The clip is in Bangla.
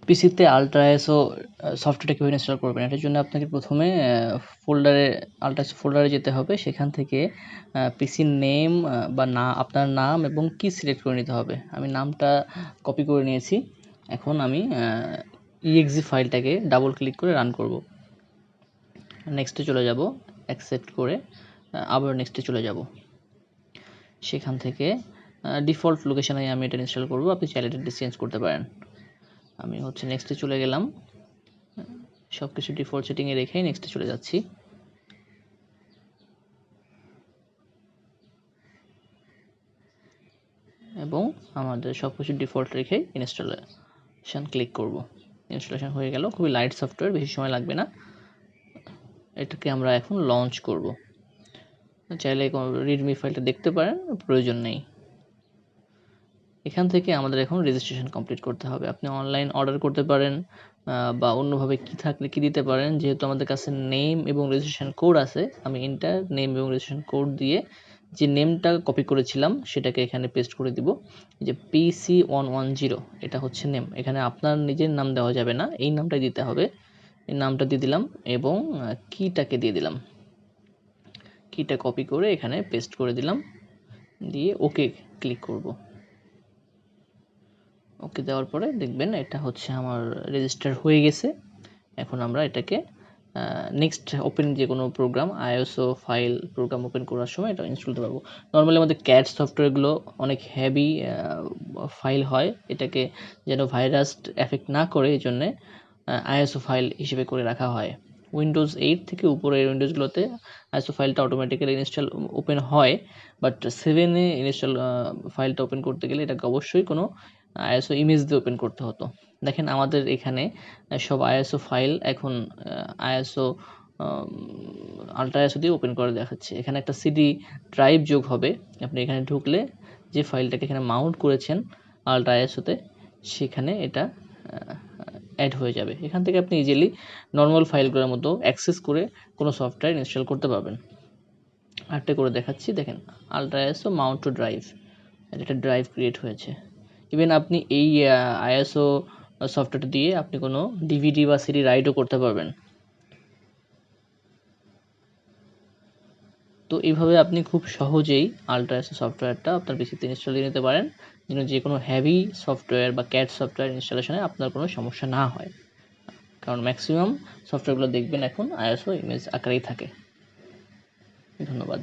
পিসিতে আল্ট্রা আইএসও সফটওয়্যারটা কীভাবে ইনস্টল করবেন, এটার জন্য আপনাকে প্রথমে আল্ট্রা ফোল্ডারে যেতে হবে। সেখান থেকে পিসির নেম বা আপনার নাম এবং কি সিলেক্ট করে নিতে হবে। আমি নামটা কপি করে নিয়েছি। এখন আমি ইএক্সি ফাইলটাকে ডাবল ক্লিক করে রান করব। নেক্সটে চলে যাব, অ্যাকসেপ্ট করে আবার নেক্সটে চলে যাব। সেখান থেকে ডিফল্ট লোকেশনে আমি এটা ইনস্টল করব, আপনি চাইলে এটা চেঞ্জ করতে পারেন। আমি নেক্সটে চলে গেলাম, সব কিছু ডিফল্ট সেটিংয়ে রেখেই নেক্সটে চলে যাচ্ছি। এবং আমাদের সব কিছু ডিফল্ট রেখে ইনস্টলেশন ক্লিক করব। ইনস্টলেশন হয়ে গেল, খুবই লাইট সফটওয়্যার, বেশি সময় লাগবে না। এটাকে আমরা এখন লঞ্চ করব। চাইলে রিডমি ফাইলটা দেখতে পারেন, প্রয়োজন নেই। এখান থেকে আমাদের এখন রেজিস্ট্রেশন কমপ্লিট করতে হবে। আপনি অনলাইন অর্ডার করতে পারেন বা অন্যভাবে কি থাকলে কি দিতে পারেন। যেহেতু আমাদের কাছে নেম এবং রেজিস্ট্রেশন কোড আছে, আমি এন্টার নেম এবং রেজিস্ট্রেশন কোড দিয়ে যে নেমটা কপি করেছিলাম সেটাকে এখানে পেস্ট করে দিব। যে PC110 এটা হচ্ছে নেম। এখানে আপনার নিজের নাম দেওয়া যাবে না, এই নামটাই দিতে হবে। এই নামটা দিয়ে দিলাম এবং কিটাকে দিয়ে দিলাম। কিটা কপি করে এখানে পেস্ট করে দিলাম, দিয়ে ওকে ক্লিক করব। ওকে দেওয়ার পরে দেখবেন এটা আমার রেজিস্টার হয়ে গেছে। এখন আমরা এটাকে নেক্সট ওপেন যে কোনো program, ISO file program open করার সময় এটা ইনস্টল করতে পারবো। নর্মালি আমাদের ক্যাট সফটওয়্যারগুলো অনেক হেভি ফাইল হয়, এটাকে যেন ভাইরাস এফেক্ট না করে এই জন্যে আইএসও ফাইল হিসেবে করে রাখা হয়। উইন্ডোজ 8 থেকে উপরের উইন্ডোজগুলোতে আইএসও ফাইলটা অটোমেটিক্যালি ইনস্টল ওপেন হয়, বাট 7-এ ইনস্টল ফাইলটা ওপেন করতে গেলে এটাকে অবশ্যই কোনো আইএসও ইমেজ দিয়ে ওপেন করতে হতো। দেখেন আমাদের এখানে সব আইএসও ফাইল এখন আইএসও আল্ট্রা আইএসও দিয়ে ওপেন করে দেখাচ্ছে। এখানে একটা সিডি ড্রাইভ যোগ হবে। আপনি এখানে ঢুকলে যে ফাইলটাকে এখানে মাউন্ট করেছেন আল্ট্রা আইএসওতে, সেখানে এটা অ্যাড হয়ে যাবে। এখান থেকে আপনি ইজিলি নর্মাল ফাইলগুলোর মতো অ্যাক্সেস করে কোনো সফটওয়্যার ইনস্টল করতে পারবেন। আরেকটা করে দেখাচ্ছি, দেখেন ultra ISO Mount to drive, একটা ড্রাইভ ক্রিয়েট হয়েছে। ইভেন আপনি এই আইএসও সফটওয়্যারটা দিয়ে আপনি কোনো ডিভিডি বা সিডি রাইটও করতে পারবেন। তো এইভাবে আপনি খুব সহজেই আল্ট্রা আইএসও সফটওয়্যারটা আপনার পিসিতে ইনস্টল দিয়ে নিতে পারেন, যেন যে কোনো হেভি সফটওয়্যার বা ক্যাট সফটওয়্যার ইনস্টলেশনে আপনার কোনো সমস্যা না হয়। কারণ ম্যাক্সিমাম সফটওয়্যারগুলো দেখবেন এখন আইএসও ইমেজ আকারেই থাকে। ধন্যবাদ।